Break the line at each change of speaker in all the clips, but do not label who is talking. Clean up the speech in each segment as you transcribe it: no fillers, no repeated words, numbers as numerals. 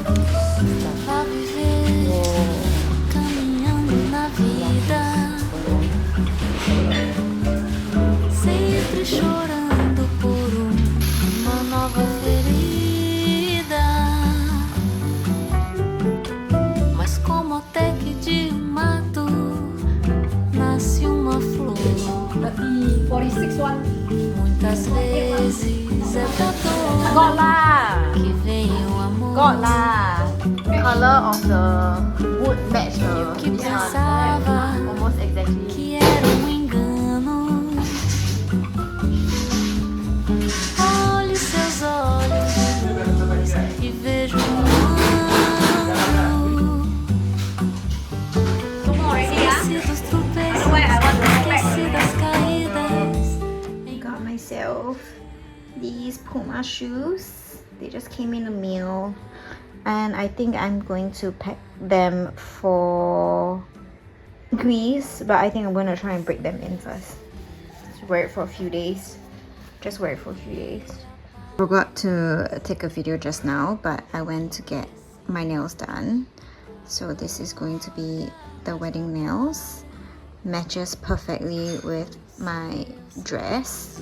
Estava a viver, caminhando na vida, sempre chorando por uma nova ferida. Mas como até que de um mato nasce uma flor.
The 46 one.
Muitas vezes é da dor
Got lah.
que vem o amor.
Got lah. Color of the wood match
Que
this one.
pensava
Almost exactly.
que era um engano. Olhe seus olhos de luz e vejo um ano. Esqueci dos tropeços, esqueci das caídas.
Got myself these Puma shoes. They just came in the mail, and I think I'm going to pack them for Greece, but I think I'm going to try and break them in first. Just wear it for a few days. Just wear it for a few days. Forgot to take a video just now, but I went to get my nails done. So this is going to be the wedding nails. Matches perfectly with my dress.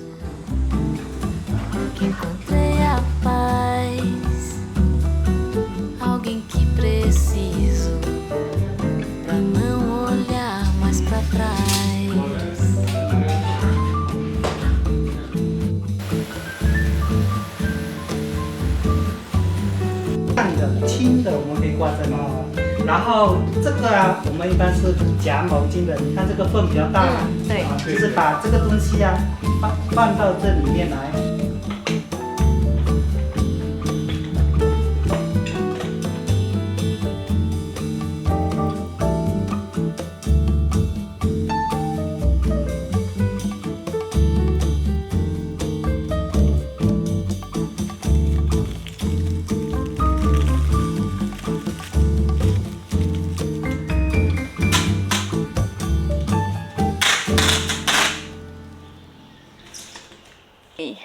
Que encontrei a paz, alguém que preciso pra não olhar mais pra trás.
亮的、轻的，我们可以挂在帽。然后这个啊，我们一般是夹毛巾的。你看这个缝比较大，
对
啊，就是把这个东西啊放到这里面来。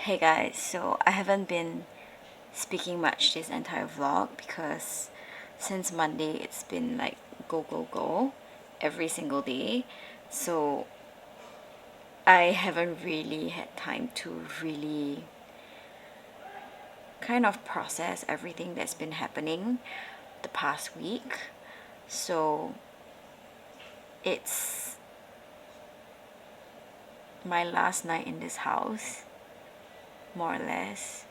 Hey guys, so I haven't been speaking much this entire vlog because since Monday it's been like go every single day, so I haven't really had time to really kind of process everything that's been happening the past week. So it's my last night in this house, more or less.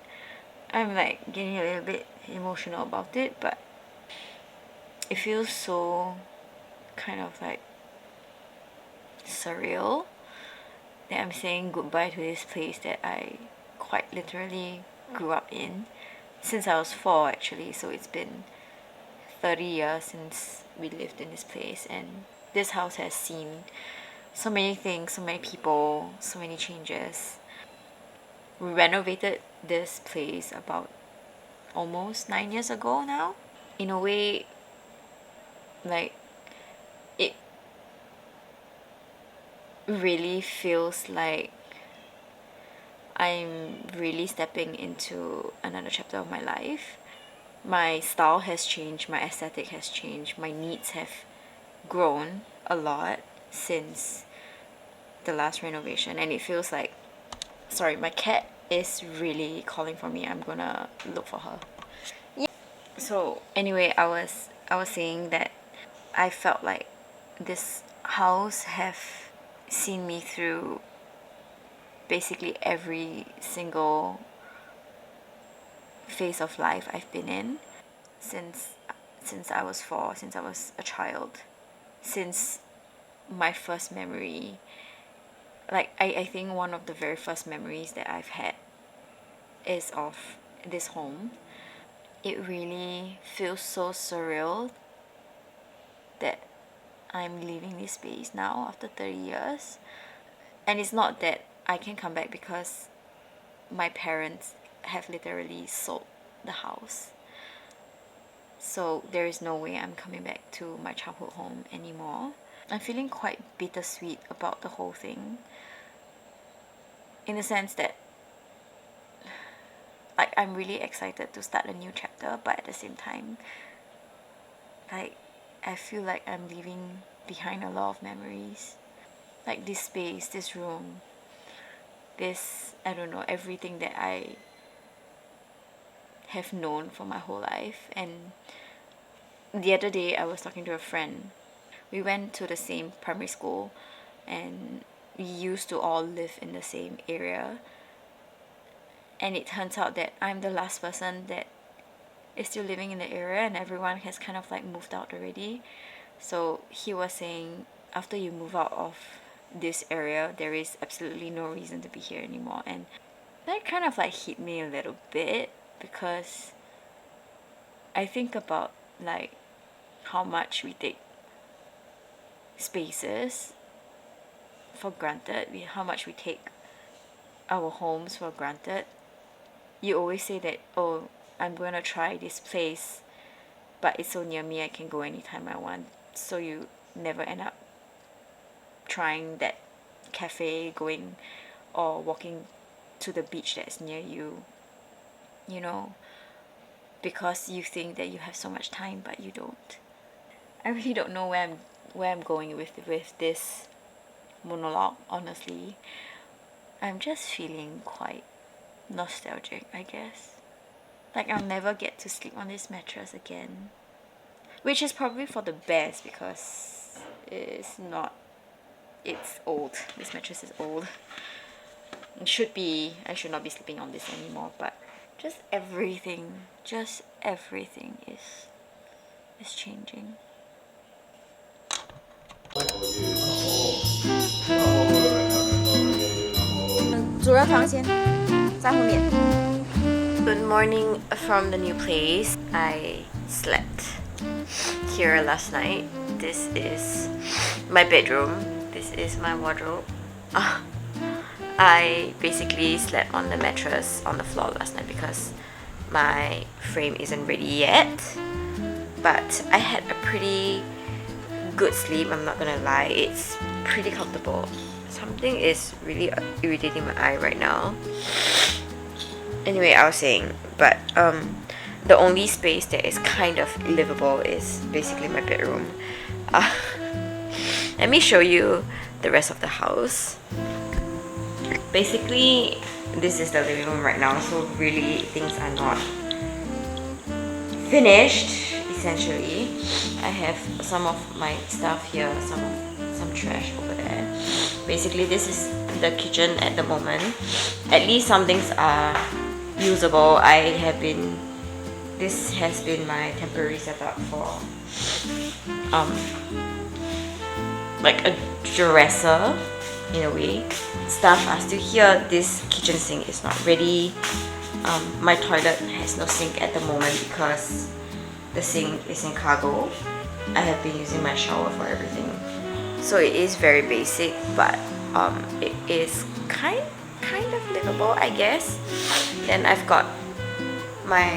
I'm like getting a little bit emotional about it, but it feels so kind of like surreal that I'm saying goodbye to this place that I quite literally grew up in since I was 4 actually. So it's been 30 years since we lived in this place, and this house has seen so many things, so many people, so many changes. We renovated this place about almost 9 years ago now. In a way, like, it really feels like I'm really stepping into another chapter of my life. My style has changed, my aesthetic has changed, my needs have grown a lot since the last renovation, and it feels like, sorry, my cat is really calling for me. I'm gonna look for her. Yeah. So anyway, I was saying that I felt like this house have seen me through basically every single phase of life I've been in since I was 4, since I was a child, since my first memory. Like, I think one of the very first memories that I've had is of this home. It really feels so surreal that I'm leaving this space now after 30 years. And it's not that I can come back because my parents have literally sold the house. So there is no way I'm coming back to my childhood home anymore. I'm feeling quite bittersweet about the whole thing, in the sense that like I'm really excited to start a new chapter, but at the same time, like I feel like I'm leaving behind a lot of memories. Like this space, this room, this, I don't know, everything that I have known for my whole life. And the other day I was talking to a friend. We went to the same primary school and we used to all live in the same area. And it turns out that I'm the last person that is still living in the area, and everyone has kind of like moved out already. So he was saying, after you move out of this area, there is absolutely no reason to be here anymore. And that kind of like hit me a little bit, because I think about like how much we take spaces for granted, how much we take our homes for granted. You always say that, oh, I'm going to try this place, but it's so near me, I can go anytime I want. So you never end up trying that cafe, going or walking to the beach that's near you, you know, because you think that you have so much time, but you don't. I really don't know where I'm going with this monologue, honestly. I'm just feeling quite nostalgic, I guess. Like I'll never get to sleep on this mattress again, which is probably for the best, because it's old. This mattress is old. I should not be sleeping on this anymore, but just everything is changing.
主人房间在后面。
Good morning from the new place. I slept here last night. This is my bedroom. This is my wardrobe. I basically slept on the mattress on the floor last night because my frame isn't ready yet. But I had a pretty good sleep, I'm not gonna lie. It's pretty comfortable. Something is really irritating my eye right now. Anyway, I was saying, but the only space that is kind of livable is basically my bedroom. Let me show you the rest of the house. Basically, this is the living room right now, so really things are not finished. Essentially, I have some of my stuff here, some trash over there. Basically, this is the kitchen at the moment. At least some things are usable. This has been my temporary setup for like a dresser in a way. Stuff are still here. This kitchen sink is not ready. My toilet has no sink at the moment because the sink is in cargo. I have been using my shower for everything. So it is very basic, but it is kind of livable, I guess. Then I've got my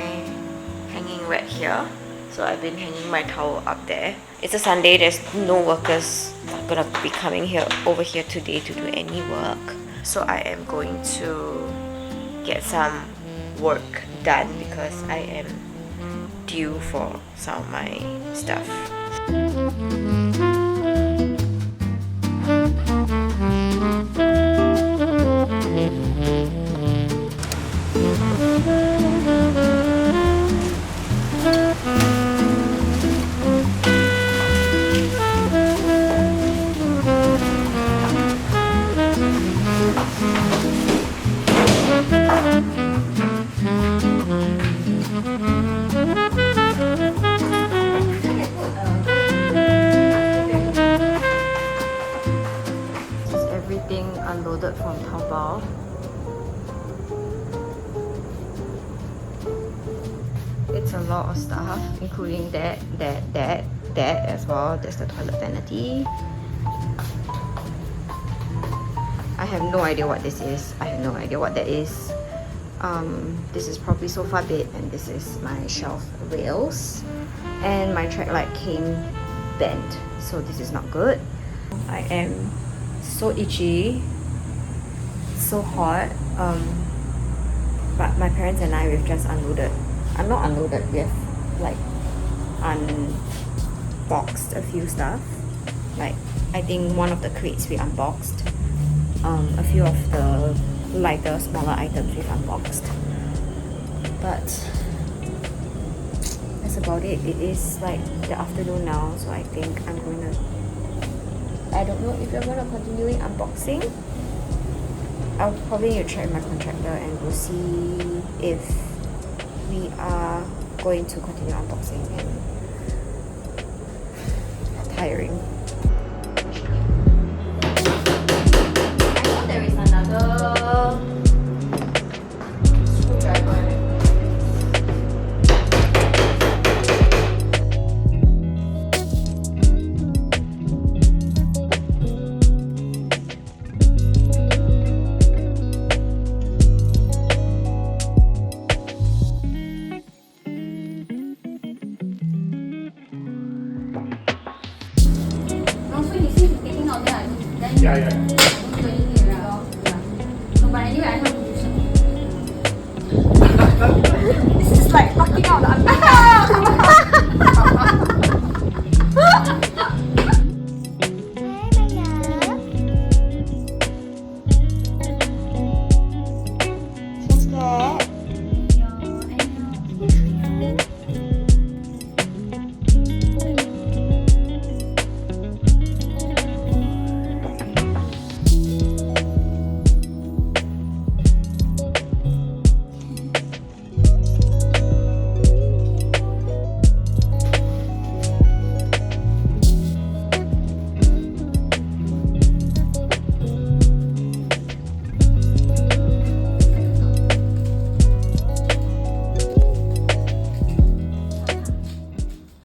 hanging rack here. So I've been hanging my towel up there. It's a Sunday, there's no workers gonna be coming over here today to do any work. So I am going to get some work done because I am due for some of my stuff. Unloaded from Taobao. It's a lot of stuff, including that as well. There's the toilet vanity. I have no idea what this is. I have no idea what that is. This is probably sofa bed, and this is my shelf rails. And my track light came bent, so this is not good. I am so itchy, so hot. but my parents and I, we've just unloaded. I'm not unloaded, we have like unboxed a few stuff. Like I think one of the crates we unboxed. A few of the lighter, smaller items we've unboxed. But that's about it. It is like the afternoon now, so I think I'm going to... I don't know if I'm going to continue unboxing. I'll probably need to check my contractor and we'll see if we are going to continue unboxing. And tiring. I know there is another screwdriver.
Yeah.
This is like fucking out.